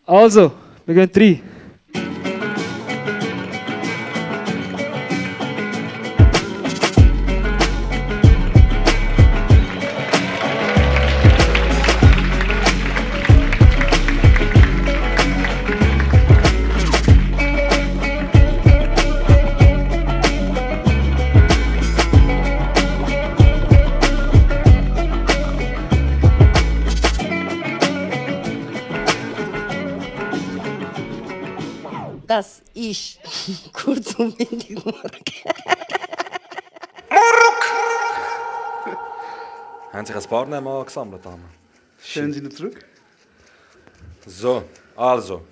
Also, wir gehen rein. Das ist kurz und windig morgen. Haben sich ein paar Namen gesammelt? Schön sind wir zurück. So, also.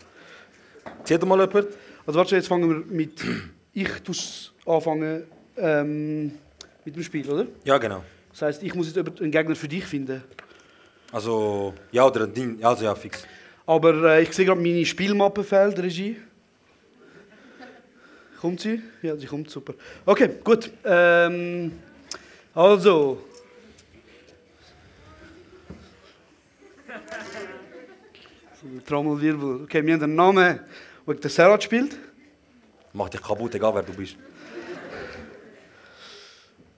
Zieht mal jemand? Also warte, jetzt fangen wir mit... Ich anfangen mit dem Spiel, oder? Ja, genau. Das heisst, ich muss jetzt einen Gegner für dich finden. Also, ja oder ein Ding. Also ja, fix. Aber ich sehe gerade meine Spielmappe fehlt, Regie. Kommt sie? Ja, sie kommt, super. Okay, gut. Also. Trommelwirbel. Okay, wir haben einen Namen, der Serhat spielt. Mach dich kaputt, egal wer du bist.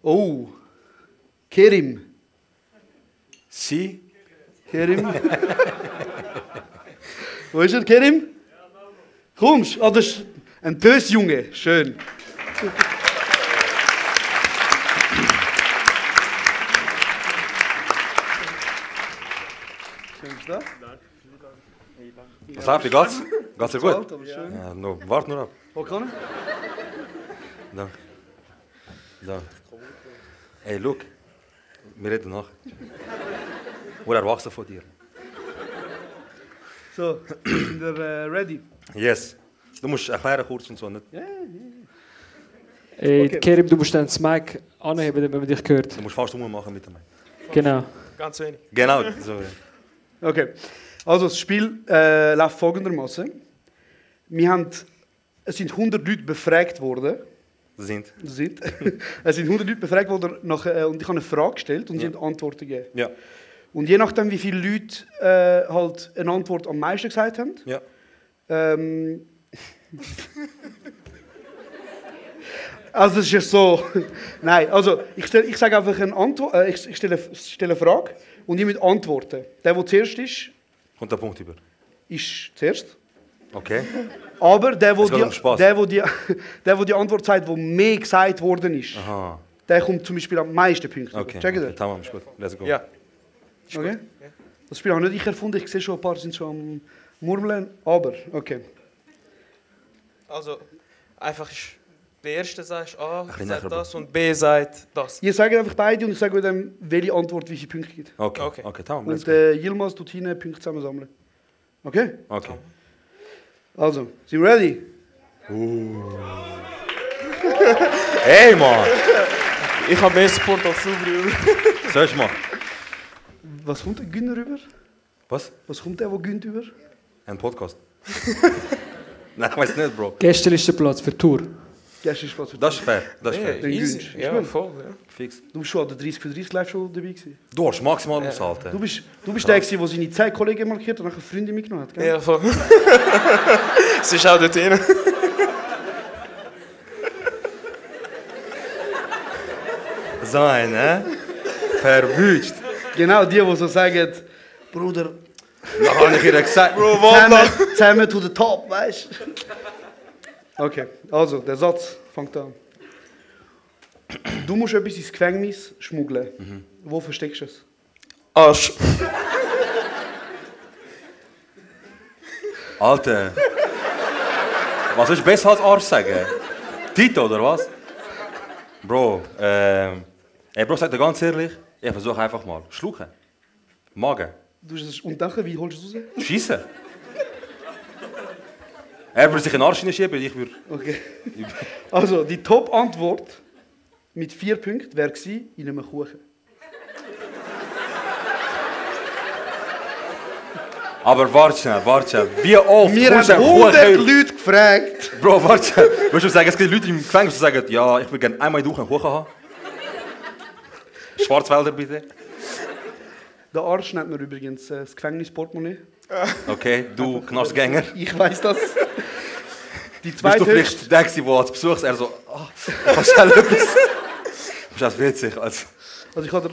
Oh. Kerim. Sie? Kerim. Wo ist er, Kerim? Kommst? Ah, das ist ein Bösjunge. Schön. Schön, bist du da? Was läuft? Wie geht's? Geht's dir gut? Aber schön. Ja, no, warte nur ab. Wo kann er? Da. Da. Ey, look. Wir reden nachher. Oder erwachsen von dir. So, sind wir ready? Yes. Du musst erklären kurz und so, nicht? Ja, ja. Okay. Kerim, du musst dann das Mic anheben, damit man dich hört. Du musst fast rummachen mit dem. Genau. Ganz wenig. Genau, so. Ja. Okay, also das Spiel läuft folgendermaßen. Es sind 100 Leute befragt worden. Es sind 100 Leute befragt worden und ich habe eine Frage gestellt und sie haben Antworten gegeben. Ja. Und je nachdem, wie viele Leute halt eine Antwort am meisten gesagt haben, Ja. Also es ist ja so, nein, also ich sage einfach eine Antwort, ich stelle eine Frage und ihr müsst antworten. Der zuerst ist, Kommt der Punkt über. ist zuerst. Okay. Aber der, Es geht um Spaß. der die Antwort sagt, wo mehr gesagt worden ist, Aha. der kommt zum Beispiel am meisten Punkte. Okay. Check Okay, it. tamam, ist gut. Let's go. Ja. Okay? Das Spiel habe nicht ich erfunden, ich sehe schon, ein paar sind schon am Murmeln, aber okay. Also, einfach ist der Erste sagt A, bisschen sagt näher, das und B sagt das. Ihr sagt einfach beide und ich sage dann, welche Antwort wie viele Punkte gibt. Okay. Okay. Okay, tamam, let's Und go. Yilmaz tut hinten Punkte zusammensammeln. Okay? Okay. Also, sind wir ready? Hey, Mann! Ich habe mehr Support als du, Bruder. Sollst du mal? Was kommt der Günner rüber? Was? Was kommt der gönnt über? Ein Podcast. Nein, ich weiß nicht, Bro. Gästelistenplatz für die Tour. Gestern ist Platz für Das ist fair. Das ist fair. Den Easy. Günst. Ja, voll. Ja. Fix. Du bist schon an der 30 für 30 live schon dabei gewesen. Du hast maximal aushalten. Du bist der gewesen, der seine 10 Kollegen markiert und nachher Freunde mitgenommen hat, gell? Ja, voll. Sie ist auch dort hin. So ein, ne? Verwünscht. Genau, die so sagen, Bruder, Da habe ich ihr gesagt. Bro, Wanda. zusammen to the top, weißt du? Okay, also, der Satz fängt an. Du musst etwas ins Gefängnis schmuggeln. Wo versteckst du es? Arsch. Alter. Was ist besser als Arsch sagen? Tito, oder was? Bro, ey, Bro, sag dir ganz ehrlich, ich versuche einfach mal. Schlucken. Magen. Und dann, wie holst du es raus? Schiessen. Er würde sich in den Arsch hineinschieben, ich würde... Okay. Also, die Top-Antwort mit 4 Punkten wäre in einem Kuchen. Aber warte schnell. Wie oft Wir kommst du haben einen 100 Kuchen... Leute gefragt. Bro, warte schnell. Willst du sagen, es gibt Leute im Gefängnis, die sagen, ja, ich will gerne einmal in der Woche einen Kuchen haben? Schwarzwälder, bitte. Der Arsch nennt man übrigens das Gefängnisportemonnaie. Okay, du Knastgänger. Ich weiß das. Die Bist du vielleicht zweithöchste. der, der als Besuchs er so, kannst du schnell etwas? Das ist witzig. Also Also ich kann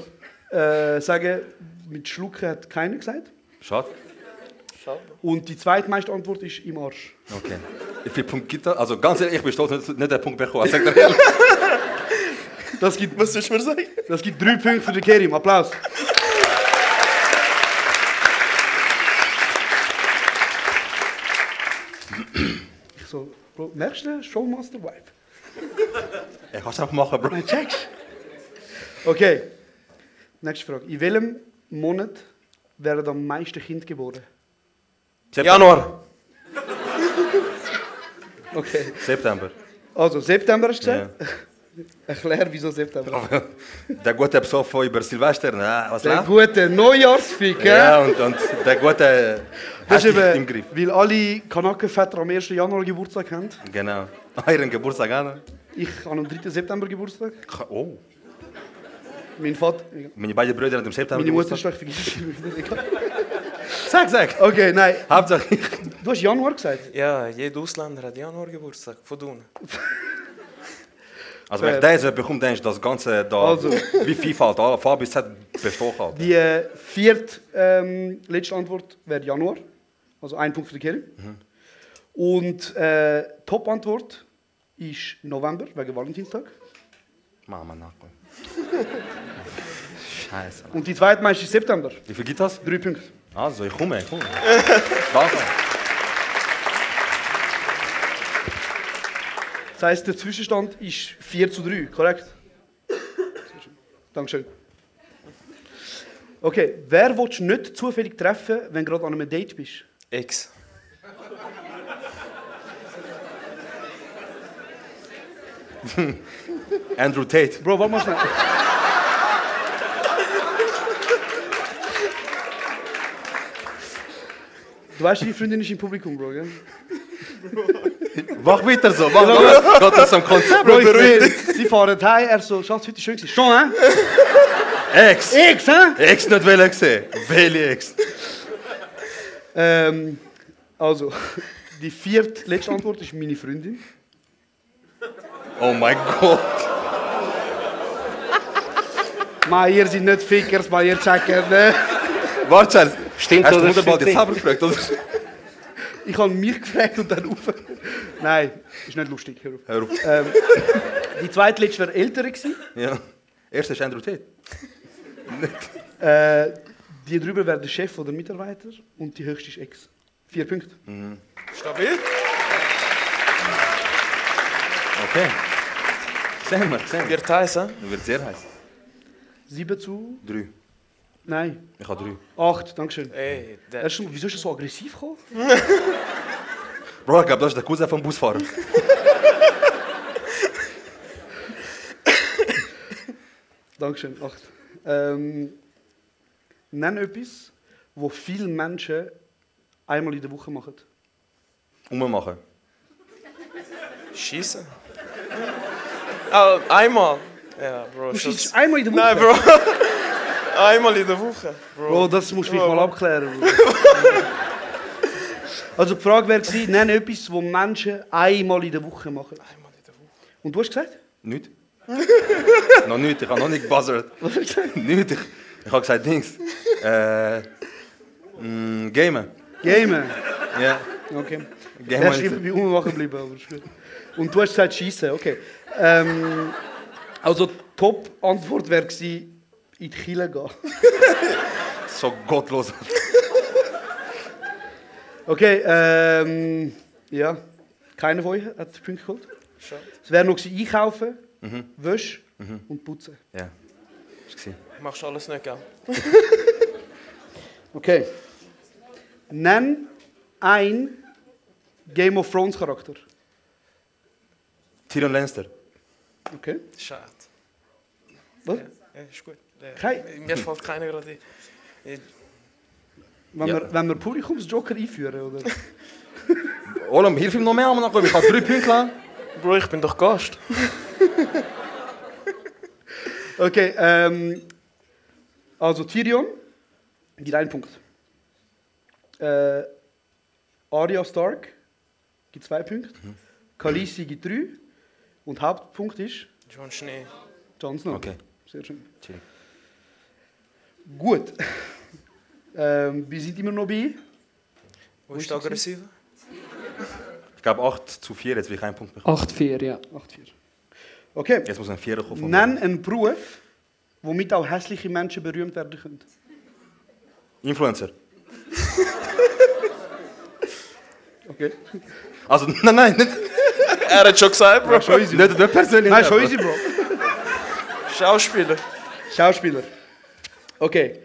dir sagen, mit Schlucken hat keiner gesagt. schade. Und die zweitmeiste Antwort ist im Arsch. Okay. Wie viele Punkte gibt es? Also ganz ehrlich, ich bin stolz, nicht den Punkt bekommen. Sag dir ehrlich. Das gibt, Was sollst du mir sagen? das gibt 3 Punkte für den Kerim. Applaus. Ich so, Bro, merkst du, Showmaster Vibe? Ich kann es einfach machen, Bro. Nein, checkst. Okay, nächste Frage. In welchem Monat werden am meisten Kinder geboren? Januar. Okay, September. also September hast du gesagt? Erklär, wieso September. Der gute Besoffen über Silvester, na, was Der läuft? gute Neujahrsfick, Ja, und der gute Das hast ist dich im eben, Griff. weil alle Kanakenväter am 1. Januar Geburtstag haben. Genau. Euren Geburtstag auch noch? Ich habe am 3. September Geburtstag. Oh. Mein Vater... Meine beiden Brüder haben im September Meine Mutter ist Geburtstag. schlecht, vergiss es. Sag. Okay, nein. Hauptsache Du hast Januar gesagt. Ja, jeder Ausländer hat Januar Geburtstag. Von unten. Also wenn ich das bekomme, denkst du, das Ganze da, Also. wie Vielfalt, von A bis Z bestochen hat. Die vierte letzte Antwort wäre Januar. Also 1 Punkt für die Kerim. Und Top-Antwort ist November, wegen Valentinstag. Mama, Nacken. Scheiße. Und die zweitmeiste ist September. Wie viel gibt das? 3 Punkte. Also, ich komme. Danke. Das heisst, der Zwischenstand ist 4:3, korrekt? Dankeschön. Okay, wer willst du nicht zufällig treffen, wenn du gerade an einem Date bist? Ex. Andrew Tate. Bro, warte mal schnell. Du weißt, die Freundin ist im Publikum, Bro, gell? Mach weiter so, mach weiter. Geht das am Konzept? Bro, ich sehe, sie fahren heim, er so, Schatz, heute ist schön gewesen. Schon, hä? Ex. Ex, hä? Ex nicht wollen gesehen. Welche Ex? Also, die vierte letzte Antwort ist meine Freundin. Oh mein Gott. Man, ihr seid nicht Fickers, man, ihr checken, ne? Warte schnell. Stimmt Hast du oder Mutter bald stimmt jetzt selber gefragt, oder? Ich habe mich gefragt und dann auf. Nein, ist nicht lustig. Hör auf. Hör auf. Die zweitletzte war ältere gewesen. Ja. Erste ist Andrew Tate. Die drüber wäre der Chef oder Mitarbeiter und die höchste ist Ex. 4 Punkte. Stabil? Okay. Sehen wir. Wird heiß, hä? Du wirst sehr heiß. 7:3. 3. Nein, Ich habe 3. 8, dankeschön. Ey, der... Wieso ist er so aggressiv gekommen? Bro, ich glaube, das ist der Cousin vom Busfahrer. Dankeschön, 8. Nenn etwas, wo viele Menschen einmal in der Woche machen. Ummachen. Schießen? Oh, einmal? Ja, Bro. Du schon- schießt einmal in der Woche? Nein, Bro. Einmal in der Woche. Bro, das musst du vielleicht mal abklären. Bro. Also die Frage wäre gewesen, nenn etwas, wo Menschen einmal in der Woche machen. Einmal in der Woche. Und du hast gesagt? Nicht? Noch nicht, ich habe noch nicht gebuzzert. Was hast du gesagt? Nicht, ich habe gesagt Dings. Gamen. Gamen. Ja. Okay. Gamen. Er ist immer bei Ummachen geblieben, aber ist gut. Und du hast gesagt Schießen, okay. Also die Top-Antwort wäre gewesen, in die Kirche gehen. So gottlos. Okay, ja. Keiner von euch hat den Punkt geholt. Schade. Es wäre noch gewesen, einkaufen, Wäsche und putzen. Ja. Ist gewesen. Machst du alles nicht, gell? Okay. Nenn ein Game of Thrones Charakter. Tyrion Lannister. Okay. Schade. Was? Ja, ist gut. Kein- Mir fällt keiner gerade ein. Wenn wir Publikumsjoker einführen, oder? Olam, hilf ihm noch mehr, aber ich habe 3 Punkte lang. Bro, ich bin doch Gast. Okay, also Tyrion, Gibt einen Punkt. Arya Stark gibt 2 Punkte. Khaleesi gibt 3. Und Hauptpunkt ist Jon Schnee. Jon Snow. Okay. Sehr schön. Chillig. Gut. Wir sind immer noch bei. Wo ist der Aggressive? Ich glaube 8-4, jetzt will ich einen Punkt bekommen. 8-4, ja. 8-4. Okay. Jetzt muss ein 4 kommen. von Nenn mir. einen Beruf, womit auch hässliche Menschen berühmt werden können. Influencer. Okay. Also, nein, nicht, Er hat schon gesagt, Bro. Schon easy. nicht persönlich. Nein, schon easy, Bro. Schauspieler. Schauspieler. Okay.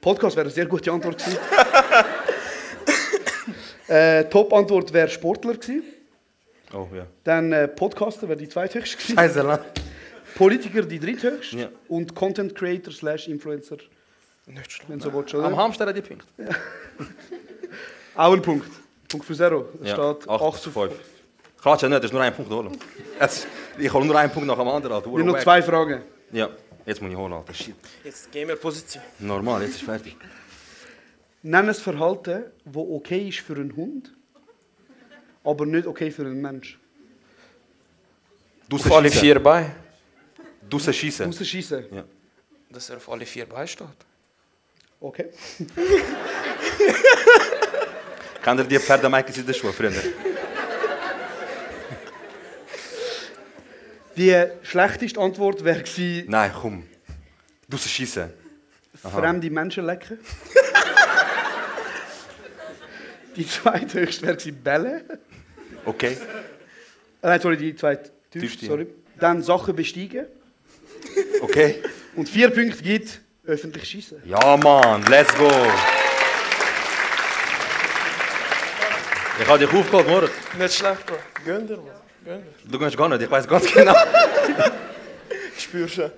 Podcast wäre eine sehr gute Antwort gewesen. Top-Antwort wäre Sportler gewesen. Oh, ja. Dann Podcaster wäre die zweithöchste gewesen. Scheiße, lang. Politiker die dritthöchste. Ja. Und Content Creator / Influencer, Nicht schlimm. wenn du so willst, Am oder? Hamster hat die Punkte. Auch ein Punkt. Punkt für Zero. Es Ja, steht 8-5. Klatsch ja nicht, das ist nur ein Punkt holen. Ich hole nur einen Punkt nach dem anderen. Alter. Wir haben noch 2 Fragen. Ja, jetzt muss ich holen, Alter. Shit. Jetzt Gamer-Position. Normal, jetzt ist fertig. Nenn ein Verhalten, das okay ist für einen Hund, aber nicht okay für einen Mensch. Auf alle 4 Beine. Draussen schiessen. Rausschießen. Ja. Dass er auf alle 4 Beine steht. Okay. Kennt ihr die Pferdemeikes in der Schule, Freunde? Die schlechteste Antwort wäre gewesen, Nein, komm. Draussen schiessen. fremde Menschen lecken. Die zweithöchste wäre gewesen, Bälle. Okay. Nein, sorry, die zweithöchste. Tiefste. Sorry. Dann Sachen besteigen. Okay. Und 4 Punkte gibt öffentlich schießen. Ja, Mann, let's go. Ich habe dich aufgeholt, Moritz. Nicht schlecht, Bro. Gönn dir, Mann. Gönn dir. Du gehst gar nicht, ich weiß ganz genau. Ich spüre schon.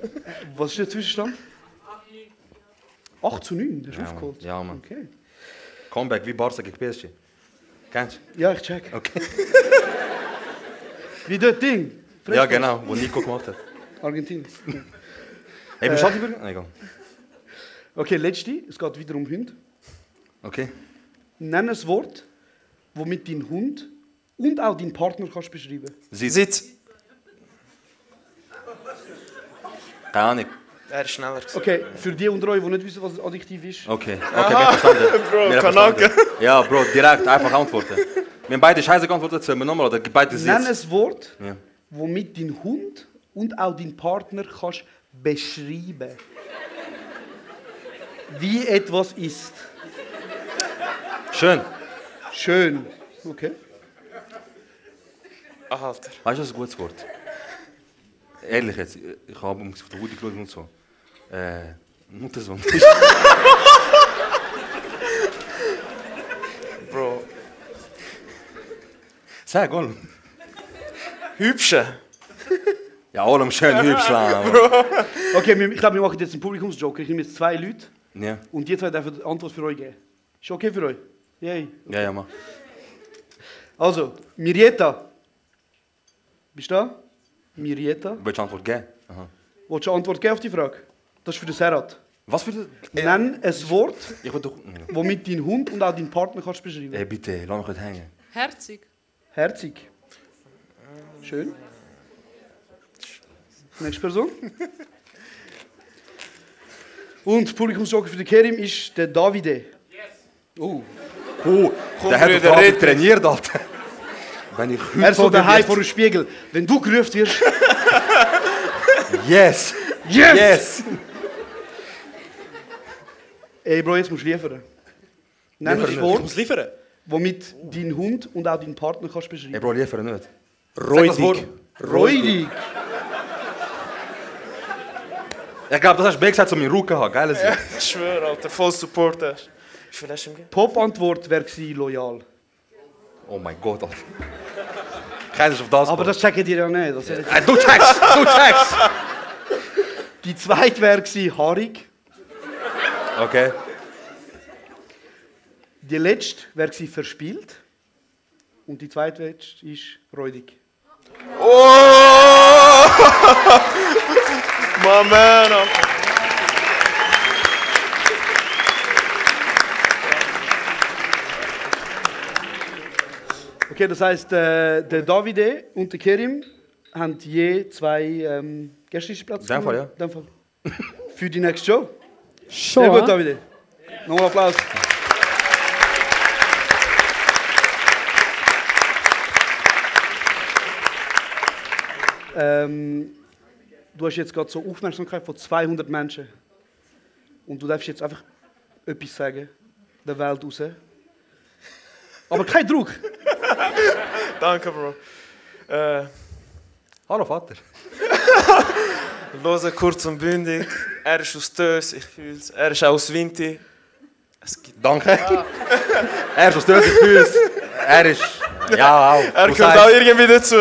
Was ist der Zwischenstand? 8-9, das ist Ja, aufgeholt. ja, Mann. Okay. Comeback wie Barca gegen PSG. Kennst Ja, ich check. du? Okay. Wie dort Ding. Ja, genau, wo Nico gemacht hat. Argentinien. Hey, bist du über? Nein, egal. Okay, letzte. Es geht wieder um Hunde. Okay. Nenn ein Wort, womit dein Hund und auch deinen Partner kannst beschreiben. Sitz. Keine Ahnung. Er ist schneller. Okay, für die unter euch, die nicht wissen, was ein Adjektiv ist. Okay, okay, wir verstanden. Bro, Wir Kanake. verstanden. Ja, Bro, direkt, einfach antworten. Wir haben beide scheiße geantwortet, sollen wir nochmal oder beide Nenn Sitz? ein Wort, Ja. womit dein Hund und auch deinen Partner kannst beschreiben. Wie etwas ist. Schön. Schön. Okay. Alter. Weißt du, das ist ein gutes Wort? Ehrlich jetzt, ich habe auf der Woody geschaut und so. Muttersohn. Bro. Sag, Olm. Hübsche. Ja, Olm, schön hübsch lang. Okay, ich glaube, wir machen jetzt einen Publikumsjoker. Ich nehme jetzt 2 Leute Ja, und die 2 dürfen die Antwort für euch geben. Ist okay für euch? Yay. ja, ja, mach. Also, Mirieta. Bist du da? Mirieta. Willst du Antwort geben? Aha. Willst du eine Antwort geben auf die Frage? Das ist für den Serhat. Was für ein... Nenn ein Wort, Ich will doch... womit dein Hund und auch deinen Partner kannst beschreiben. Ey, bitte, lass mich heute hängen. Herzig. Herzig. Schön. Nächste Person. Und Publikumsjoker für den Kerim ist der Davide. Cool. Komm, Der hat Brüder, doch red. trainiert, Alter. Wenn ich Er ist so daheim wird- vor dem Spiegel. Wenn du gerufen wirst, Yes! yes! Yes! Ey Bro, jetzt musst du liefern. Nenn ein Ich Wort, muss liefern. womit dein Hund und auch deinen Partner kannst beschreiben. Ey, Bro, liefern nicht. Räudig. Sag das Wort. Räudig. Ich glaube, das hast du mir gesagt, um meinen Rücken zu haben. Geiles Jahr. Ich schwöre, Alter, voll Support hast. Wie viel hast du ihm gegeben? Top-Antwort wäre gewesen, loyal. Oh mein Gott, Alter. Keiner ist auf das Aber gekommen. das checken die ja nicht. Das ist- Du Text! Du Text! Die zweite wäre gewesen, haarig. Okay. Die letzte wäre gewesen, verspielt. Und die zweitletzte ist räudig. Oh! My man, Alter. Okay, das heisst, der Davide und der Kerim haben je 2 Gästeplätze. In dem Fall, ja. In dem Fall. Für die nächste Show. Schon, Sehr gut, hä? Davide. Nochmal Applaus. Du hast jetzt gerade so Aufmerksamkeit von 200 Menschen. Und du darfst jetzt einfach etwas sagen, der Welt raus. Aber kein Druck. Danke, Bro. Hallo Vater. Lose kurz und bündig. Er ist aus Tös, ich fühl's. Er ist auch aus Winti. Es gibt... Danke. Er ist aus Döse Füße. Er ist... Ja, auch. Er Du gehört sagst- auch irgendwie dazu.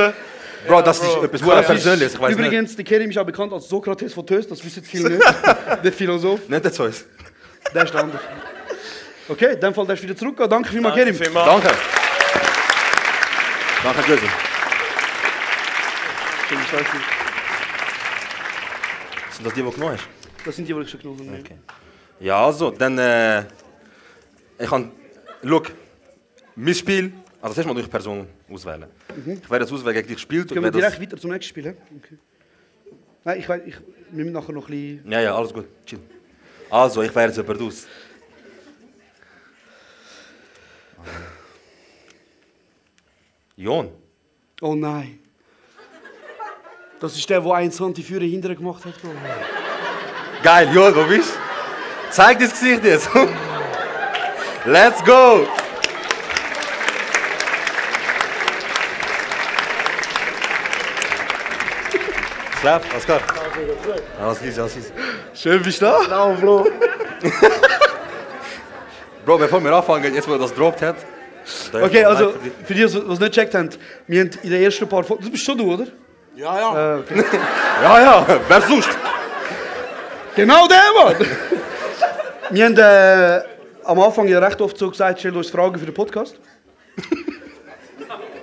Bro, das ist etwas sehr Persönliches. Ich weiß nicht. Übrigens, der Kerim ist auch bekannt als Sokrates von Tös, das wissen viele nicht. Der Philosoph, Nicht der Zeus. der ist anders. Okay, in dem Fall darfst du wieder zurückgehen. Danke vielmals, Danke Kerim. vielmals. Danke. Danke, Göse. Sind das die genommen hast? Das sind die, die ich schon genommen habe. Okay. Ja, also, dann... ich kann... Schau, mein Spiel... Also zuerst mal durch Person auswählen. Ich werde jetzt auswählen, gegen dich gespielt. Gehen wir direkt weiter zum nächsten Spiel? He? Okay. Nein, wir müssen nachher noch ein bisschen... Ja, ja, alles gut. Chill. Also, ich wähle jetzt jemand aus. Jon. Oh nein. Das ist der, der 1 Santiführer hinterher gemacht hat. Bro. Geil, Jon, wo bist du? Zeig das Gesicht jetzt. Let's go! Schlaf, alles klar? Alles easy, alles easy. Schön, bist du da? Genau, Bro. Bro, bevor wir anfangen, jetzt wo er das gedroppt hat. da Okay, ist also Like für dich. für die, die es nicht gecheckt haben, wir haben in den ersten paar Folgen... Das bist schon du, oder? Ja, ja. Okay. Ja, ja, wer sonst? Genau der, Mann! Wir haben am Anfang ja recht oft so gesagt, stell uns Fragen für den Podcast.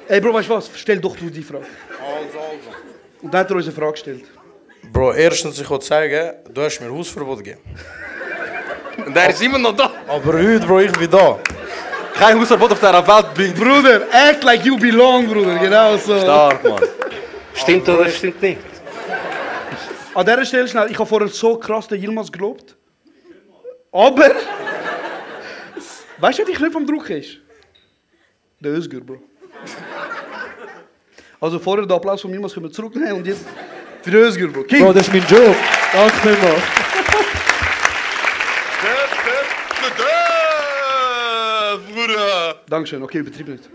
Ey Bro, weißt du was? Stell doch du die Frage. Also. Und dann hat er uns eine Frage gestellt. Bro, erstens, ich wollte sagen, du hast mir Hausverbot gegeben. Und der ist immer noch da. Aber heute, Bro, ich bin da. Kein Hausverbot auf dieser Welt bringt. Bruder, act like you belong, Bruder. Genau so. Stark, Mann. Stimmt oder stimmt nicht? An dieser Stelle schnell, ich habe vorher so krass den Yilmaz gelobt. Aber... Weißt du, wer dich nicht vom Druck ist? Der Özgür, Bro. Also vorher den Applaus von Yilmaz können wir zurücknehmen und jetzt für den Özgür, Bro. King! Bro, das ist mein Job. Danke vielmals. Bruder. Dankeschön, okay, übertrieben nicht.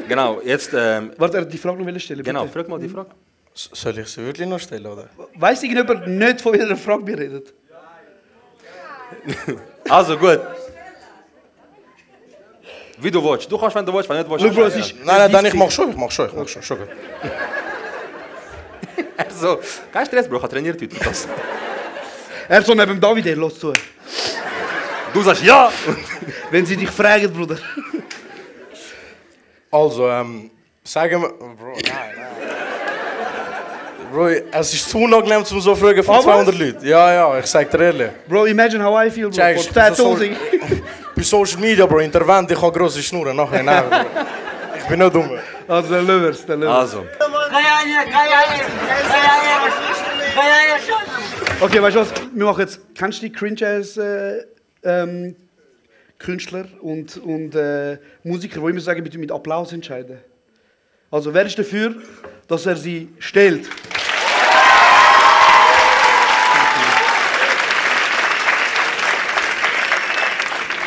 Genau, jetzt... Warte, er hat die Frage noch stellen. genau, bitte. frag mal die Frage. Soll ich sie wirklich noch stellen, oder? Weiss irgendjemand nicht, von welcher Frage wir reden? Also gut. Wie du willst. Du kannst, wenn du willst, wenn nicht willst. Schau, Bro, es ist... Nein, dann ich mach schon, schon gut. Also, kein Stress, Bro, ich habe trainiert heute. Das. Er so neben David, er lässt zu. Du sagst ja! Wenn sie dich fragen, Bruder. Also, sagen wir... Bro, nein. Bro, es ist zu unangenehm, zum so fragen von Ah, was? 200 Leuten. Ja, ich sag dir ehrlich. Bro, imagine how I feel, Bro. Check, For 10.000. Bei Social Media, Bro, intervent, ich habe grosse Schnurren. Nachher, nein, Bro. Ich bin nicht dumm. Also, der Lovers, der Lovers. Also, Okay, weißt du was? Wir machen jetzt... Kennst du die Cringe-Ass Künstler und Musiker, die immer sagen, bitte mit Applaus entscheiden? Also, wer ist dafür, dass er sie stellt?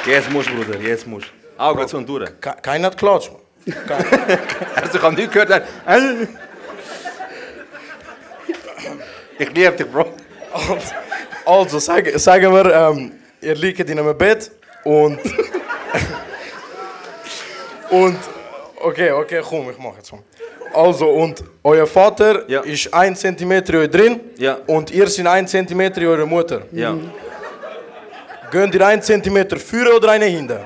jetzt musst du, Bruder, jetzt musst du. Augen zu und durch. Keiner hat geklatscht, man. Also, ich habe nicht gehört, ich liebe dich, Bro. Also, sagen wir, ihr liegt in einem Bett und... Okay, komm, ich mach jetzt mal. Also, und euer Vater Ja. ist 1 cm in euch drin Ja. und ihr seid 1 cm in eurer Mutter. Ja. Gönnt ihr 1 cm führen oder eine hinten?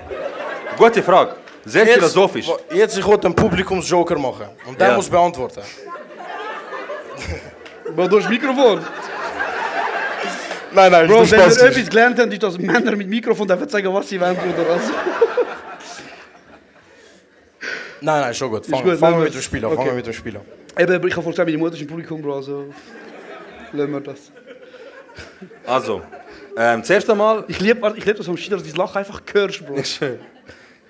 Gute Frage. Sehr philosophisch. Jetzt ich will einen Publikumsjoker machen und der Ja. muss beantworten. Bro, du hast Mikrofon. Nein, Bro, du wenn wir Spaß. etwas gelernt haben, ist, dass Männer mit Mikrofon dürfen sagen, was sie wollen, Bruder. Also. Nein, schon gut. gut, Fangen wir mit dem Spiel an. okay. Fangen wir mit dem Spiel an. Eben, ich habe vorgestellt, meine Mutter ist im Publikum, Bro, also... Lassen wir das. Also, zuerst einmal... Ich liebe das am Ski, dass du dein Lachen einfach hörst, Bro. Schön.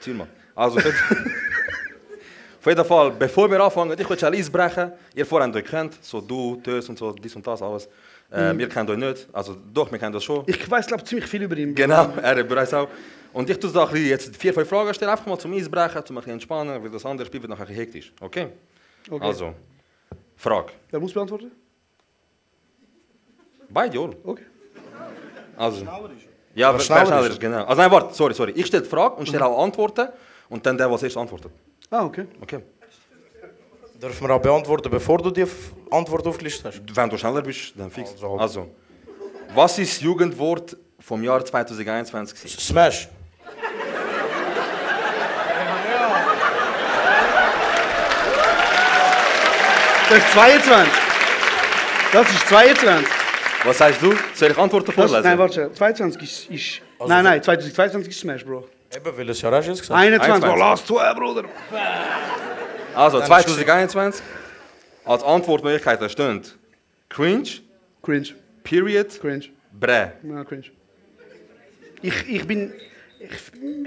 Chill mal. Also, auf jeden Fall, bevor wir anfangen, ich will schon Eis brechen. Ihr vorher habt euch kennt, so du, Tös und so, dies und das, alles. Ihr kennt euch nicht, also doch, wir kennen das schon. Ich weiß, glaube ziemlich viel über ihn. Bro. Genau, er bereits auch. Und ich tue da jetzt 4, 5 Fragen stellen, einfach mal zum Eisbrechen, zum ein bisschen entspannen, weil das andere Spiel wird nachher ein bisschen hektisch. Okay? Also, Frage. Wer muss beantworten? Beide, oder? Okay. Also, ja, wer schneller ist, genau. Also nein, warte, sorry. Ich stelle die Frage und stelle auch Antworten und dann der, was erst antwortet. Ah, okay. Okay. Dürfen wir auch beantworten, bevor du die Antwort aufgelistet hast? Wenn du schneller bist, dann fix. Also. Also, was ist das Jugendwort vom Jahr 2021 gewesen? Smash. Das ist 22. Das ist 22. Was sagst du? Soll ich Antworten vorlesen? Nein, warte. 22 ist... Also nein, 2022 ist Smash, Bro. Eben, weil es ja rasch ist gesagt. 21. Oh, lass zu, Bruder. Also, 2021. Als Antwortmöglichkeit steht Cringe, Cringe. Period, Cringe. Brä. Ja, cringe. Ich bin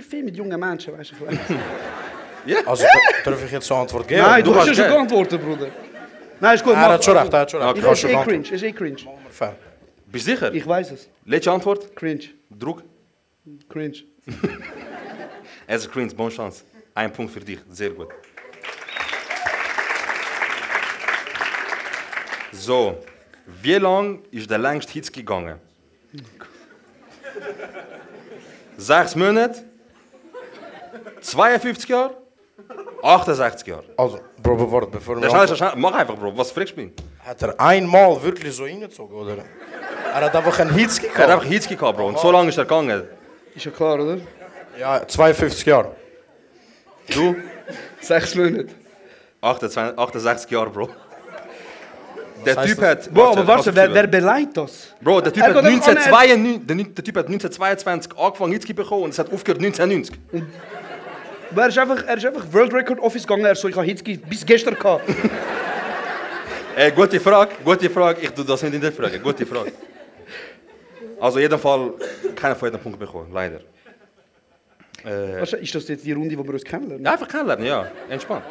viel mit jungen Menschen, weißt du. Also, darf ich jetzt so eine Antwort geben? Nein, du hast ja hast schon gern. geantwortet, Bruder. Nein, ist gut. Er hat schon recht, er hat schon recht. Okay. Ich habe Ist schon eh geantwortet. cringe, ist eh cringe. Fair. Bist du sicher? Ich weiß es. Letzte Antwort? Cringe. Druck. Cringe. Es ist cringe, bonne Chance. Ein Punkt für dich, sehr gut. So, wie lang ist der längste Hitz gegangen? 6 Monate? 52 Jahre? 68 Jahre? Also, Bro, warte, bevor wir... Schnell, mach einfach, Bro, was fragst du mich? Hat er einmal wirklich so reingezogen, oder? Er hat einfach einen Hitz Er hat gehabt. einfach Hitz gehabt, Bro, und so lange ist er gegangen. Ist ja klar, oder? Ja, 52 Jahre. Du? 6 Monate. 68 Jahre, Bro. Der Das heißt, Typ hat... Bro, aber warte, wer beleidigt das? Bro, der Typ Er hat geht einfach 1992, der Typ hat 1922 angefangen Hitz bekommen und es hat aufgehört 1990. Aber er ist einfach World Record Office gegangen, er so, ich habe Hitzki bis gestern gehabt. Gute Frage. Ich tue das nicht in der Frage. Gute Frage. Also, in jedem Fall, keiner von jedem Punkt bekommen, leider. Ist das jetzt die Runde, wo wir uns kennenlernen? Ja, einfach kennenlernen, ja. Entspannt.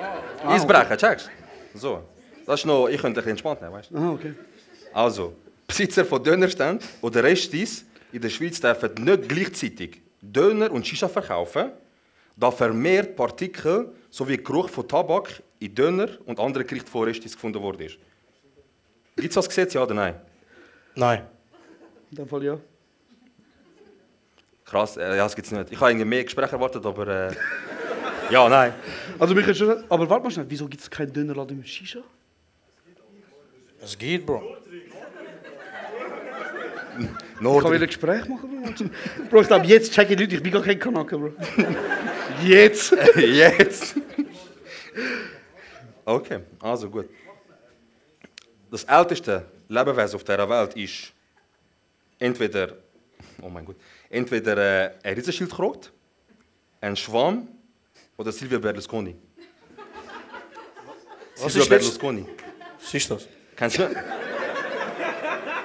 Eisbrechen, checkst so. Das ist noch, ich könnte ein bisschen entspannt nehmen, weißt du? Ah, okay. Also, Besitzer von Dönerständen oder Restis in der Schweiz dürfen nicht gleichzeitig Döner und Shisha verkaufen, da vermehrt Partikel sowie Geruch von Tabak in Döner und anderen Gerichten von Restis gefunden worden ist. Gibt es das Gesetz, ja oder nein? Nein. In dem Fall ja. Krass, ja, das gibt es nicht. Ich habe irgendwie mehr Gespräche erwartet, aber ja, nein. Also, mich schon, aber warte mal schnell, wieso gibt es keinen Dönerladen mit Shisha? Es geht, Bro. Ich kann Norden. wieder ein Gespräch machen, Bro. Bro, ich glaube, jetzt check ich Leute, ich bin gar kein Kanake, Bro. Jetzt! Jetzt. Okay, also gut. Das älteste Lebewesen auf dieser Welt ist entweder, oh mein Gott, entweder ein Riesenschildkröte, ein Schwamm oder Silvio Berlusconi. Was Silvio ist das? Berlusconi. Was ist das? Kennst du?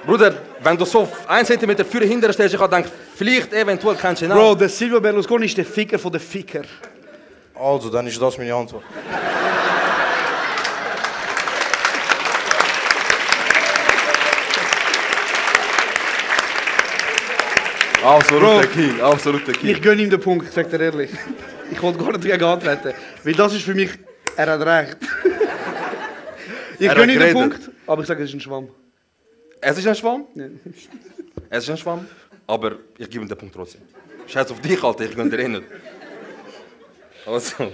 Bruder, wenn du so 1 cm für hinter stellst, ich denke, vielleicht eventuell kennst du ihn Bro, auch. der Silvio Berlusconi ist der Ficker von den Ficker. Also, dann ist das meine Antwort. Absoluter King, absoluter King. Ich gönne ihm den Punkt, ich sag dir ehrlich. Ich wollte gar nicht dagegen antreten. Weil das ist für mich, er hat recht. Ich Er gönne ihm hat den geredet. Punkt, aber ich sage, es ist ein Schwamm. Es ist ein Schwamm? Ja. Es ist ein Schwamm, aber ich gebe ihm den Punkt trotzdem. Scheiß auf dich, Alter, ich gönne dir eh nicht. Also.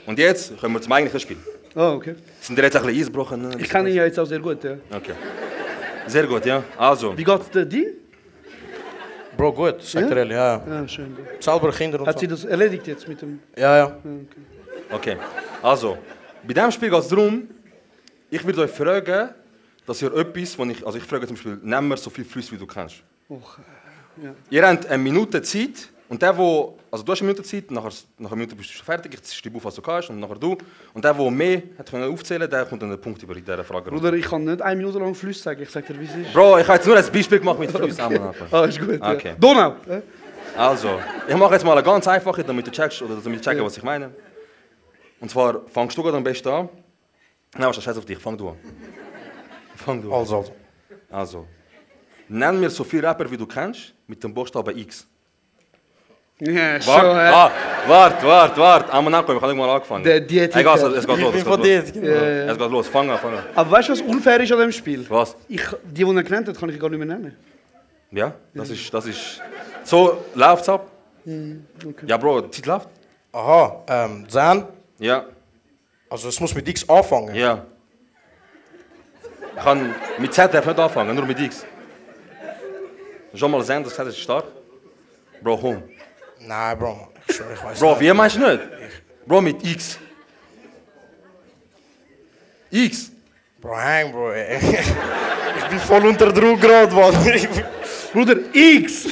Und jetzt kommen wir zum eigentlichen Spiel. Ah, okay. Sind dir jetzt ein bisschen eingebrochen? Ne? Ich kenne ihn ja jetzt auch sehr gut, ja. Okay. Sehr gut, ja. Also. Wie geht's dir? Bro, gut, sag dir ehrlich, ja. Ja, schön. Bro. Selber Kinder und Hat sie so. das erledigt jetzt mit dem... Ja, ja. Ja, okay. Okay. Also, bei diesem Spiel geht es darum, ich würde euch fragen, dass ihr etwas, ich frage zum Beispiel, nimm mir so viel Flüsse, wie du kennst. Och, Ihr habt eine Minute Zeit, Und der, wo, also du hast eine Minute Zeit, nach einer Minute bist du schon fertig, ich schreibe auf, was du kannst, und nachher du. Und der, der mehr hat können aufzählen, der kommt dann einen Punkt über in dieser Frage. Bruder, ich kann nicht 1 Minute lang Flüsse sagen, ich sag dir, wie es ist. Bro, ich habe jetzt nur ein Beispiel gemacht mit Flüssen. Ah, ist gut. Okay. Ja. Donau! Also, ich mache jetzt mal eine ganz einfache, damit du checkst, oder damit du checkst, was ich meine. Und zwar, fangst du gerade am besten an. Nein, was scheiß auf dich, fang du an. Fang du an. Also. Nenn mir so viele Rapper, wie du kennst, mit dem Buchstaben X. Ja, schon. Warte. Einmal nachkommen, ich habe nicht mal angefangen. Die hat Egal, Hitler. es geht los. Ich bin von dir. Es geht los, fang an. Aber weißt du, was unfair ist an diesem Spiel? Was? Die er genannt hat, kann ich gar nicht mehr nennen. Ja, das ist... So läuft's ab. Okay. Ja, Bro, die Zeit läuft. Aha, Zahn. Ja, Also es muss mit X anfangen. ja. Ich kann mit Z darf nicht anfangen, nur mit X. Schon mal sehen, das Z ist stark. Bro, komm. Nein, Bro, man. Ich schwöre, ich weiß Bro, nicht. wie meinst du nicht? Bro, mit X. X. Bro, hang, Bro. Ich bin voll unter Druck gerade, Mann. Bruder, X!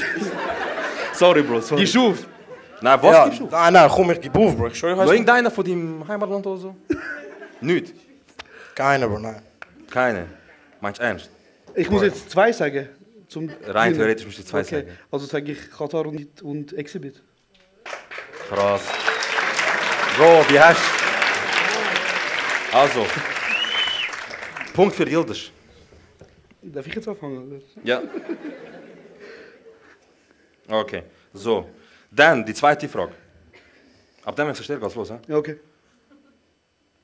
Sorry, Bro, sorry. Gehst du auf? Nein, was Ja, gibst du? nein, komm, ich gebe auf, Bro. Ich schwöre, ich weiß Nur nicht. irgendeiner von deinem Heimatland oder so? Nicht. Keiner, Bro, nein. Keine. Meinst du ernst? Ich muss jetzt 2 sagen. Zum Rein theoretisch musst du 2 Okay. sagen. Also sage ich Katar und Exhibit. Krass. Bro, wie hast du? Also. Punkt für Yildiz. Darf ich jetzt anfangen? Ja. Okay, so. Dann die zweite Frage. Ab dem, wenn es geht's los, he? Ja, okay.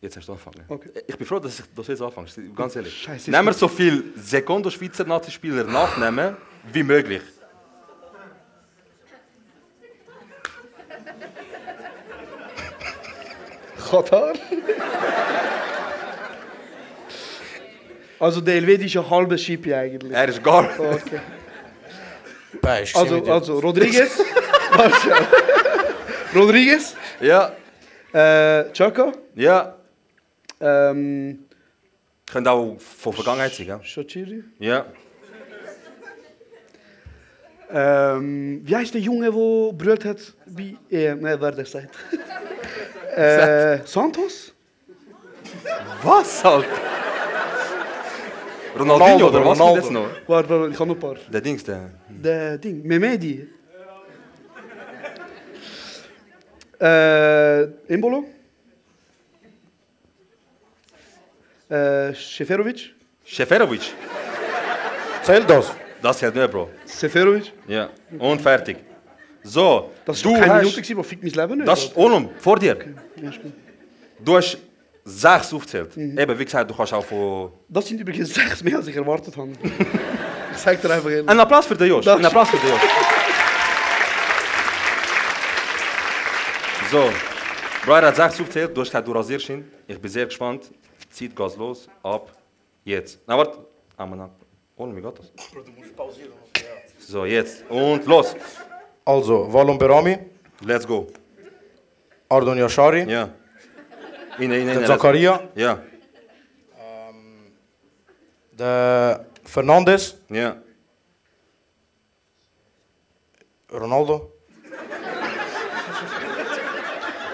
Jetzt hast du angefangen. Okay. Ich bin froh, dass du jetzt anfängst, ganz ehrlich. Scheiße, Nehmen wir so viele Sekundo-Schweizer Nazi-Spieler nachnehmen, wie möglich. Katar? Also der Elvedi ist ein halber Schipi eigentlich. Er ist gar... Okay. Bäh, ich sehe mit dir. Also Rodriguez. Warte. Rodriguez. Ja, Chaka. ja. Ähm, Könnte auch von Vergangenheit sein, gell? Shaqiri. Ja. Wie heißt der Junge, der brüllt hat? Wie, wer das sagt? Santos? Was, Alter? Ronaldinho, oder was Ronaldo. ist das noch? Warte, ich habe noch ein paar. Der Dings, der... Der Ding, Mehmedi. Embolo. Seferovic. Seferovic. Zählt das? Das hält nicht, Bro. Seferovic. Ja. Und fertig. So, Das du war keine hast... Minute, gewesen, aber fickt mein Leben nicht. Das ist Onum, vor dir. Ja, ist gut. Du hast 6 aufgezählt. Eben, wie gesagt, du kannst auch von... Das sind übrigens 6 mehr, als ich erwartet habe. Ich sag dir einfach ehrlich. Ein Applaus für den Josh. Ein Applaus für den Josh. So, Bro, er hat 6 aufgezählt, du hast gesagt, du rasierst ihn. Ich bin sehr gespannt. Die Zeit geht los, ab jetzt. Na, warte. Einmal Oh, wie geht das? So, jetzt. Und los. Also, Walon Berami, Let's go. Ardon Yashari, Ja. In, der Zakaria, Ja, der Fernandes, ja. Ronaldo.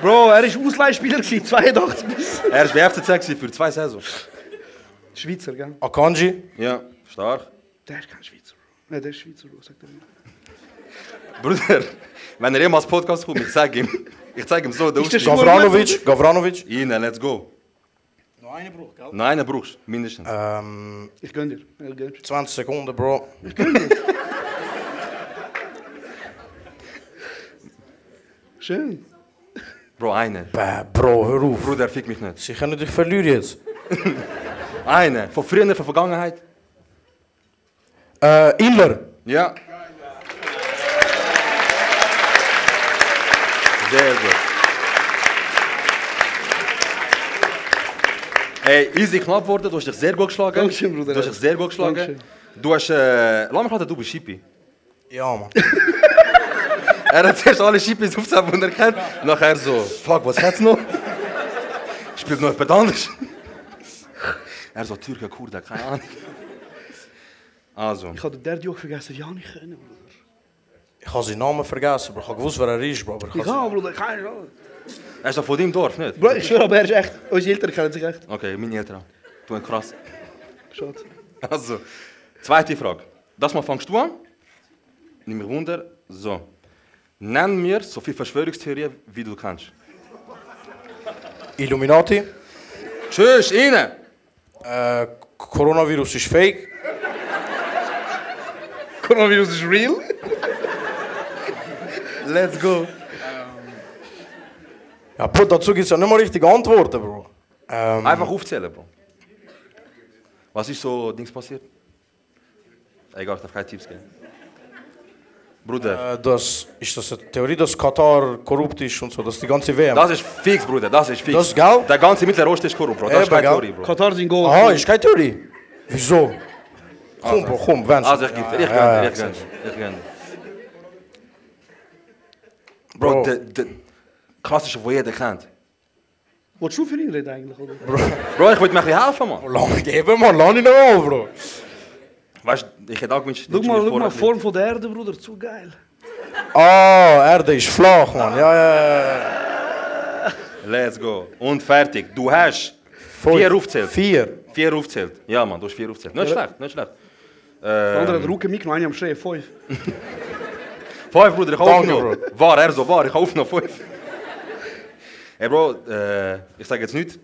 Bro, er war Ausleihspieler, gewesen, 82 bis. Er war bei FCZ gewesen für 2 Saisons. Schweizer, gell? Akanji, Ja, stark. Der ist kein Schweizer, Bro. Nein, der ist Schweizer, Bro, sagt er mir. Bruder, wenn er jemals Podcast kommt, ich zeige ihm so den Ist der Ausstieg. schon- Gavranovic. Ihnen, let's go. Noch einen Bruch, gell? Noch einen brauchst du, mindestens. Ich gönn dir. Ja, gönn. 20 Sekunden, Bro. Schön. Bro, einen. Bäh, Bro, hör auf. Bruder, fick mich nicht. Sie können dich verlieren jetzt. Einen. Von früher, von Vergangenheit. Inler. Ja. Sehr gut. Hey, easy knapp geworden, du hast dich sehr gut geschlagen. Dankeschön, Bruder. Du hast dich sehr gut geschlagen. Dankeschön. Du hast, lass mich raten, du bist Shippy. Ja, man. Er hat zuerst alle Shippys aufgezählt, die er kennt. Nachher so, fuck, was hat's noch? Spielt noch jemand anderes? Er so, Türke, Kurde, keine Ahnung. Also, Ich hatte den Joch vergessen, ja nicht können, Bruder. Ich habe seinen Namen vergessen, Bro. Ich habe gewusst, wer er ist, Bro. Aber Ich kann, Bruder, keine Ahnung. Er ist doch von deinem Dorf, nicht? Bro, ich schwöre, aber er ist echt. Unsere Eltern kennen sich echt. Okay, meine Eltern auch. Du bist krass. Schade. Also, zweite Frage. Das Mal fangst du an. Nimm mich wunder. So. Nenn mir so viele Verschwörungstheorien, wie du kannst. Illuminati. Tschüss, rein! Coronavirus ist fake. Coronavirus ist real. Let's go. Ja, Bro, dazu gibt es ja nicht mal richtige Antworten, Bro. Einfach aufzählen, Bro. Was ist so Dings passiert? Egal, ich darf keine Tipps geben. Bruder, Das ist das eine Theorie, dass Katar korrupt ist und so, dass die ganze WM. das ist fix, Bruder, das ist fix. Das ist geil? Der ganze Mittlere Osten ist korrupt, Bro. Das ist Eben, keine geil. Theorie, Bro. Katar sind Gold. Aha, ist keine Theorie. Wieso? Komm, Bro, komm, wenn's. Also, ich gebe dir, ich gönne dir. Bro, der klassische, den jeder kennt. Wolltest du für ihn reden eigentlich, oder? Bro, ich wollte mir ein bisschen helfen, Mann. Lass geben, Mann, lass ihn mal, Bro. Weißt du, ich hätte auch gewünscht, Schau mal, Form von der Erde, Bruder, zu geil. Ah, Erde ist flach, Mann. Ja. Let's go. Und fertig. Du hast 4 4 aufgezählt. 4. 4 aufgezählt. Ja, Mann, du hast 4 aufgezählt. Nicht schlecht, nicht schlecht. Der andere hat Rucken mitgenommen, einer am Schreien, 5. 5, Bruder, ich habe Danke, aufgenommen. War, er so war, ich habe aufgenommen 5. Hey Bro, ich sage jetzt nichts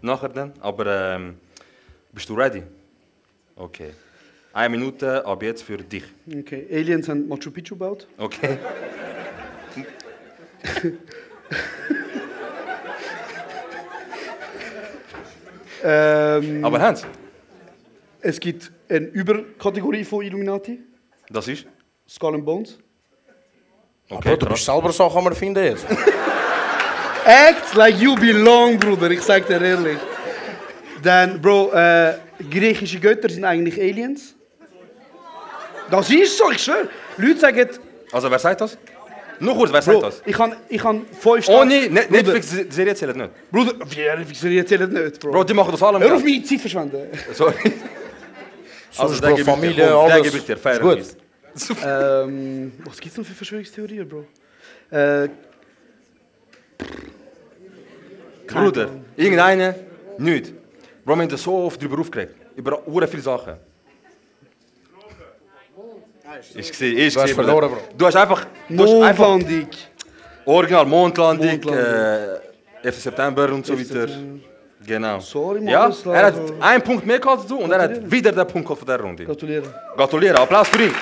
nachher dann, aber bist du ready? Okay. 1 Minute ab jetzt für dich. Okay, Aliens haben Machu Picchu gebaut. Okay. Aber Hans, Es gibt eine Überkategorie von Illuminati. das ist? Skull and Bones. Okay, Bro, du bist selber Sachen am Erfinden jetzt. Act like you belong, Bruder, ich sag dir ehrlich. Dann, Bro, griechische Götter sind eigentlich Aliens. Das ist so, ich schwöre. Leute sagen, Also wer sagt das? Nur kurz, wer sagt Bro, das? ich kann 5 Ohne Netflix-Serie zählt nicht. Bruder, wie erzählen nicht, Bro. Bro, die machen das alle. Hör auf meine Zeit verschwenden. Sorry. Sonst, den Bro, gebe ich dir, Familie, komm, den alles. gebe ich dir, Ist fairerweise. Was gibt's noch für Verschwörungstheorien, Bro? Bruder, irgendeine, nicht. Bro, wir haben uns so oft darüber aufgeregt. Über sehr viele Sachen. Ich sehe, Du hast verloren, Bro. Du hast einfach Mondlandung. Original Mondlandung, Mondlandung. 11. September und so weiter. Genau. Sorry, Mann, Ja, das war er hat so. einen Punkt mehr gehabt als du und er hat Gratuliere. wieder den Punkt gehabt von der Runde. Gratuliere. Gratuliere, Applaus für ihn.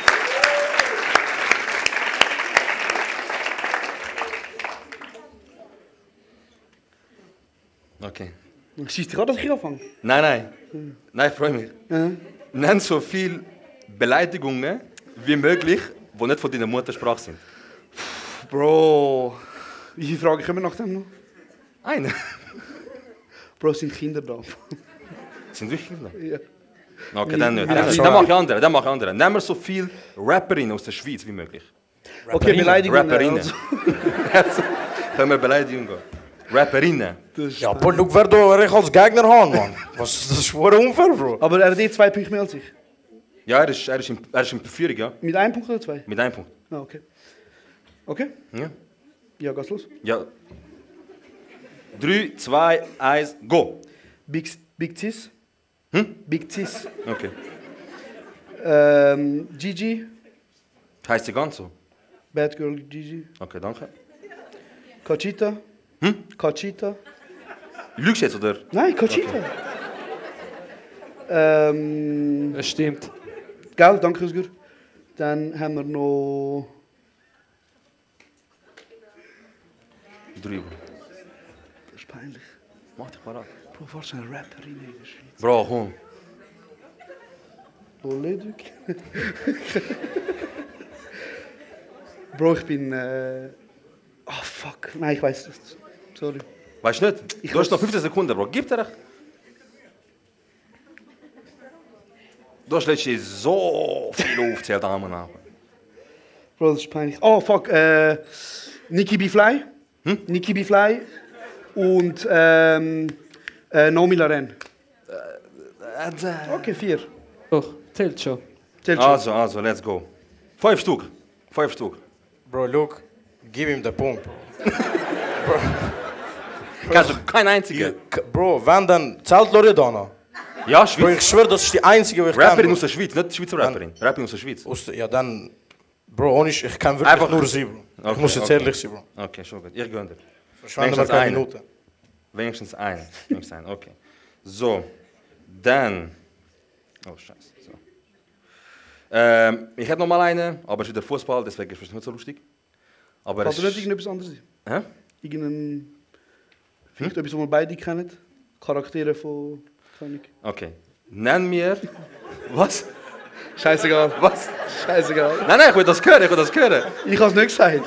Okay. Schießt dich an, dass ich anfange? Nein. Nein, ich freue mich. Nenn so viele Beleidigungen wie möglich, die nicht von deiner Muttersprache sind. Bro, wie viele Fragen kommen nach dem noch? Eine. Bro, es sind Kinder da. Sind wirklich Kinder? Ja. Okay, dann nicht. Ja, Dann schon. mache ich andere. Dann mache ich andere. Nehmen wir so viele Rapperinnen aus der Schweiz wie möglich. Okay, Beleidigungen. Rapperinnen. Also, Können wir Beleidigungen gehen? Rapperinnen. Ja, Bro, schau, wer da ich als Gegner haben, Mann. Was, das ist voll unfair, Bro. aber er hat 2 Punkte mehr als ich. Ja, er ist in Führung, ja. Mit 1 Punkt oder 2? Mit einem Punkt. Ah, okay. Okay? Ja. Ja, geht's los. Ja. 3, 2, 1, go. Big Cis. Big Cis. Okay. Gigi. Heißt sie ganz so? Bad Girl Gigi. Okay, danke. Conchita. Conchita. Lügst du jetzt, oder? Nein, Conchita. Es stimmt. Gell, danke, Rüsger. Dann haben wir noch... 3. Das ist peinlich. Mach dich parat. Bro, was eine Rapperin in der Schweiz? Bro, komm. Oleduk. Bro, ich bin... Oh, fuck. Nein, ich weiß es. Sorry. Weißt du nicht? Du hast noch 15 Sekunden, Bro. Gib dir recht. Du hast letztens so viel aufgezählt, Damen und Herren. Bro, das ist peinlich. Oh, fuck. Nicki B. Fly. Nicki B. Fly. Und Naomi Laren. Okay, 4. Doch, zählt schon. Zählt schon. Also, let's go. 5 Stück. 5 Stück. Bro, look, gib ihm den Punkt, Bro. Kannst du kein einziger? Bro, wenn dann zählt Loredana. Ja, Bro, Schweiz. ich schwör, das ist die einzige, die ich Rapperin kenne. aus der Schweiz, nicht Schweizer Rapperin. Rapperin aus der Schweiz. Ja, dann... Bro, ohne ich kann wirklich Einfach- nur sie, Bro. Okay, Ich muss jetzt okay. ehrlich sein, Bro. Okay, schon gut. Ich gönne dir. Verschwende mir Wenigstens keine eine. Minuten. Wenigstens ein. Wenigstens ein, okay. So, dann... Oh, scheiße. So. Ich hätte noch mal eine, aber es ist wieder Fußball, deswegen ist es nicht so lustig. Aber Kannst es du nicht irgendetwas anderes sein? Hä? Irgendein... Vielleicht etwas, was wir beide kennen? Charaktere von... Keine Ahnung. Okay. Nenn mir... Was? Scheißegal. Was? Scheißegal. Nein, ich will das hören, ich will das hören. Ich habe es nicht gesagt.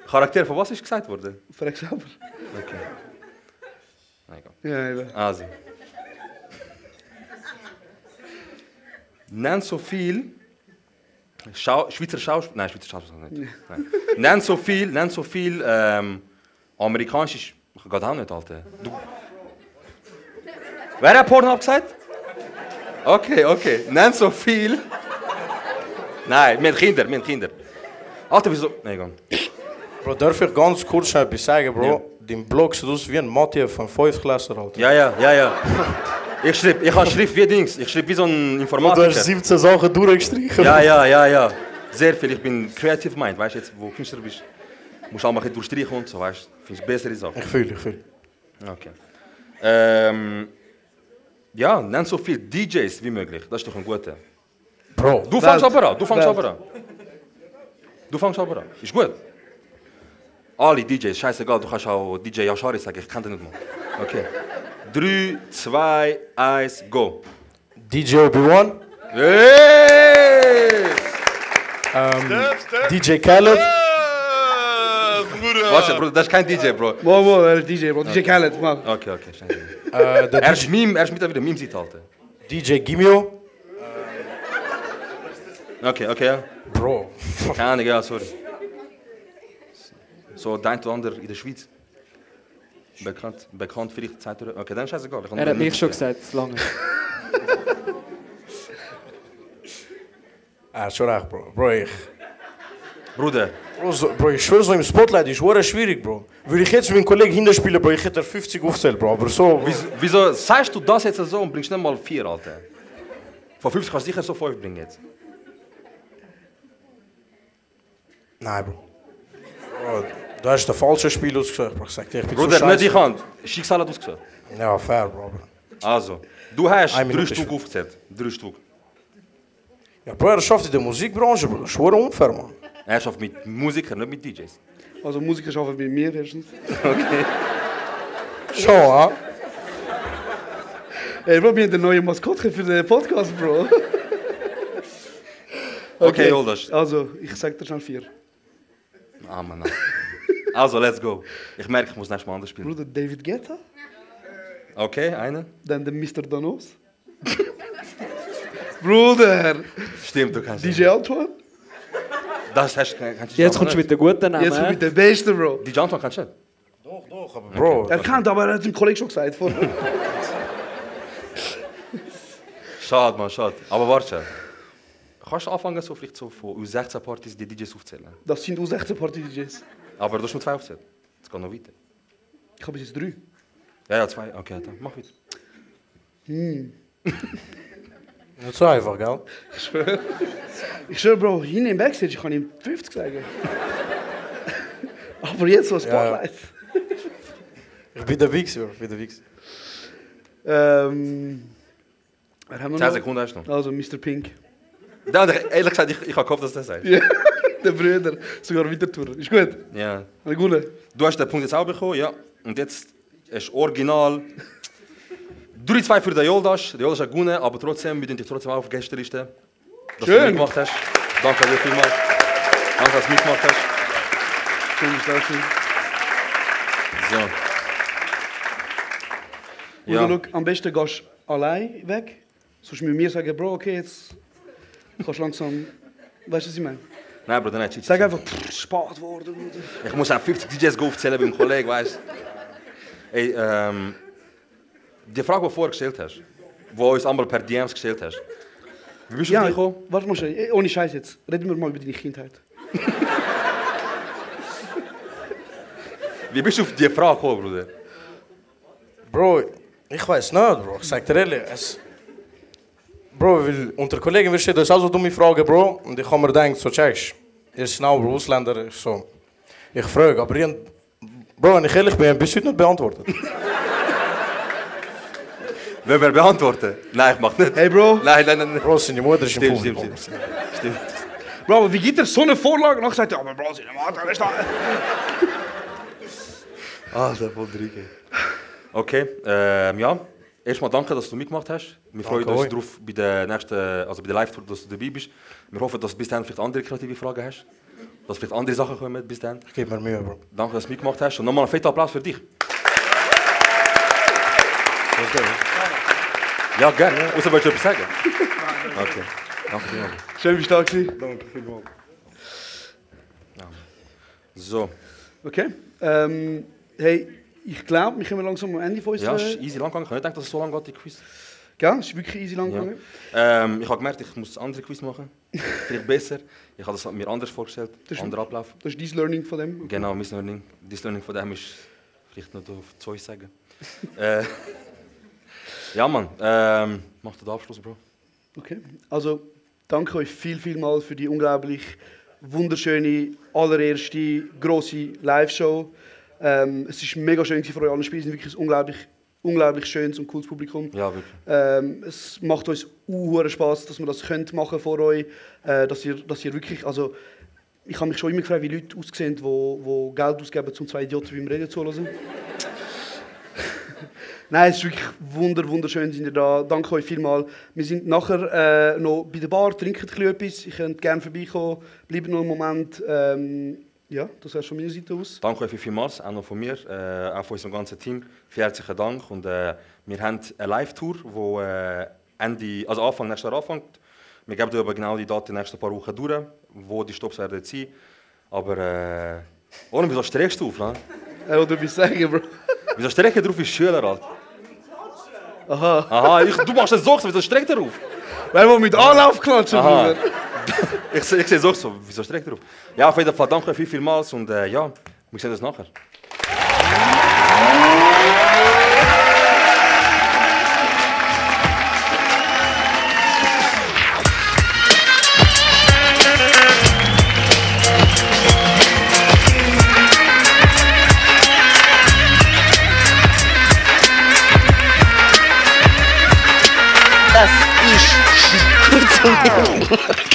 Charakter von was ist gesagt worden? Frag selber. Okay. Nein, egal. Ja, eben. Also. Nenn so viel Schweizer Schauspieler. Nein, Schweizer Schauspieler nicht. Nein. Nenn so viel amerikanisch. Geht auch nicht, Alter. Wer hat Pornhub gesagt? Okay. Nenn so viel. Nein, wir haben Kinder. Alter, wieso? Nein, egal. Bro, darf ich ganz kurz etwas sagen, Bro? Ja. Dein Blog sieht aus wie ein Mathe von 5. Klasse, Alter. Ja. Ich habe Schrift wie Dings. Ich schreibe wie so ein Informatiker. Du hast 17 Sachen durchgestrichen. Ja. Sehr viel. Ich bin creative mind. Weißt du, jetzt, wo Künstler bist, musst du auch mal ein bisschen durchstreichen und so, weißt du? Findest du bessere Sachen. Ich fühle. Okay. Ja, nenn so viele DJs wie möglich. Das ist doch ein guter. Bro. Du fängst aber an. Ist gut. Alle DJs, scheißegal, du kannst auch DJ Yashari sagen, ich kann den nicht mal. Okay. 3, 2, 1, go. DJ Obi-Wan. Yes! DJ Khaled. Warte, Bro, das ist kein DJ, Bro. Mo, er ist DJ, Bro. DJ Khaled, man. Okay, scheiße. Der Er ist Meme, er ist mittlerweile Meme-Zeitalter. DJ Gimio. Okay, ja. Bro. Keine Ahnung, ja, sorry. So, dein oder andere in der Schweiz. Bekannt vielleicht Zeit. Okay, dann ist scheißegal. Er hat mich schon gesagt, es lange. Schon recht, Bro. Bruder, Bro, ich schwör so im Spotlight ist sehr schwierig, Bro. Würde ich jetzt mit meinem Kollegen hinterspielen, Bro, ich hätte 50 aufzählt, Bro. Aber so... wieso sagst du das jetzt so und bringst nicht mal 4, Alter? Von 50 kannst du sicher so 5 bringen jetzt. Nein, Bro. Du hast den falschen Spiel ausgesucht, Bro. Ich sag dir, ich bin Bruder, so nicht die scheiße. Hand. Schicksal hat ausgesucht. Ja, fair, Bro. Also, du hast 3 Minute Stück schon. aufgezählt. 3 Stück. Ja, Bro, er schafft in der Musikbranche, Bro. Das ist schwer unfair, man. Er schafft mit Musikern, nicht mit DJs. Also Musiker arbeiten mit mir erstens. Schon, ha? Ey, Bro, wir haben eine neue Maskottchen für den Podcast, Bro. Okay, hol das. Also, ich sag dir schon 4. Ah, Mann. Also, let's go. Ich merke, ich muss nächstes Mal anders spielen. Bruder, David Guetta. Okay, eine. Dann der Mr. Danos. Bruder, Stimmt, du kannst. DJ Antoine. Das kannst du Jetzt kommst du mit den guten Namen. Jetzt mit der Beste, Bro. DJ Antoine kannst du nicht. Doch, aber Bro. Er kann, aber er hat es dem Kollegen schon gesagt. Vorher. Schade, Mann, schade. Aber warte schon. Kannst du anfangen, so vielleicht so von U16-Partys die DJs aufzählen? Das sind U16-Party-DJs. Aber du hast nur 2 aufzählen. Es geht noch weiter. Ich habe bis jetzt 3. Ja, 2. Okay, dann mach weiter. Nicht so einfach, gell? Ich schwöre, Bro, hinten im Backstage, ich kann ihm 50 sagen. Aber jetzt so ein Spotlight. Ich bin der Wichser, Bro. Ich bin der Wichser. Wer haben wir 10 noch? Sekunden hast du noch. Also Mr. Pink. Ja, ehrlich gesagt, ich habe gehofft, dass du das sagst. Ja, der Bruder. Sogar weiter touren. Ist gut? Ja. Eine gute. Du hast den Punkt jetzt auch bekommen, ja. Und jetzt ist original 3-2 für den Yoldash. Der Yoldash hat gewonnen, aber trotzdem, wir dich trotzdem auch auf die Gästeliste. Dass du Schön. mitgemacht hast. Danke dir vielmals. Danke, dass du mitgemacht hast. Schön, dass du da bist. So. Ja. Ja. Look, am besten gehst du allein weg. Sonst mit mir sagen, Bro, okay, jetzt kannst du langsam... Weißt du, was ich meine? Nein, Bro, nein, Sag einfach, spät geworden, Bruder. ich muss auch 50 DJs aufzählen beim Kollegen, weißt du? Ey, die Frage, die du vorher gestellt hast, die du uns einmal per DMs gestellt hast. Wie bist du auf Ja, dich gekommen? warte mal schnell. Ohne Scheiß jetzt. Reden wir mal über deine Kindheit. Wie bist du auf diese Frage gekommen, Bruder? Bro, ich weiß nicht, Bro. Ich sag dir ehrlich, Bro, weil unter Kollegen wir stehen, das ist auch so dumme Fragen, Bro. Und ich habe mir gedacht, so checkst, ihr ist genau, Bro, Ausländer, so. Ich frage, aber Bro, wenn ich ehrlich bin, bis heute nicht beantwortet. Wenn wir beantworten? Nein, ich mach nicht. Hey Bro. Nein. Bro, seine Mutter ist im Stimmt. Publikum. Stimmt. Bro, aber wie gibt er so eine Vorlage? Und dann sagt er, aber Bro, seine Mutter ist da. Alter, voll Drücke. Okay, ja. Erstmal danke, dass du mitgemacht hast. Wir freuen uns darauf, bei der nächsten, also bei der Live-Tour, dass du dabei bist. Wir hoffen, dass du bis dann vielleicht andere kreative Fragen hast. Dass vielleicht andere Sachen kommen bis dann. Ich gebe mir Mühe, Bro. Danke, dass du mitgemacht hast. Und nochmal einen fetten Applaus für dich. Okay. Ja, gerne. Außer willst du etwas sagen? Okay. Danke vielmals. Schön, bist du da gewesen. Danke vielmals. So. Okay. Hey, ich glaube, wir kommen langsam am Ende von uns. Ja, es ist easy lang gegangen. Ich habe nicht gedacht, dass es so lange geht, die Quiz. Gell? Es ist wirklich easy lang gegangen. Ich habe gemerkt, ich muss andere Quiz machen. Vielleicht besser. Ich habe das mir anders vorgestellt. Anderer Ablauf. Das ist dein Learning von dem? Genau, mein Learning. Das Learning von dem ist vielleicht noch auf Zeug sagen. Ja, Mann. Mach den Abschluss, Bro. Okay. Also, danke euch vielmals für die unglaublich wunderschöne, allererste grosse Live-Show. Es ist mega schön für euch alle Spiele. Es ist wirklich ein unglaublich schönes und cooles Publikum. Ja, wirklich. Es macht uns Spaß, dass wir das machen vor euch. Dass ihr wirklich, also ich habe mich schon immer gefragt, wie Leute aussehen, die Geld ausgeben, um zwei Idioten beim Reden zuzuhören. Nein, es ist wirklich wunderschön, sind ihr da. Danke euch vielmals. Wir sind nachher noch bei der Bar, trinken etwas. Ich könnt gerne vorbeikommen, bleiben noch einen Moment. Ja, das wäre von meiner Seite aus. Danke euch vielmals, auch noch von mir, auch von unserem ganzen Team. Vielen herzlichen Dank. Und, wir haben eine Live-Tour, die Anfang nächstes Jahr anfängt. Wir geben aber genau die Daten in den nächsten paar Wochen durch, wo die Stops werden sein. Aber ohne, wieso streckst du auf? Ne? Ich wollte etwas sagen, Bro. Wieso streckt er drauf, ist Schüler, Alter? Aha. Du machst das so, wieso streckt er auf? Wer will mit Anlauf klatschen, Bruder? Ich sehe es auch so, wieso streckt er auf? Ja, auf jeden Fall danke euch vielmals und ja, wir sehen uns nachher. Das ist gut zu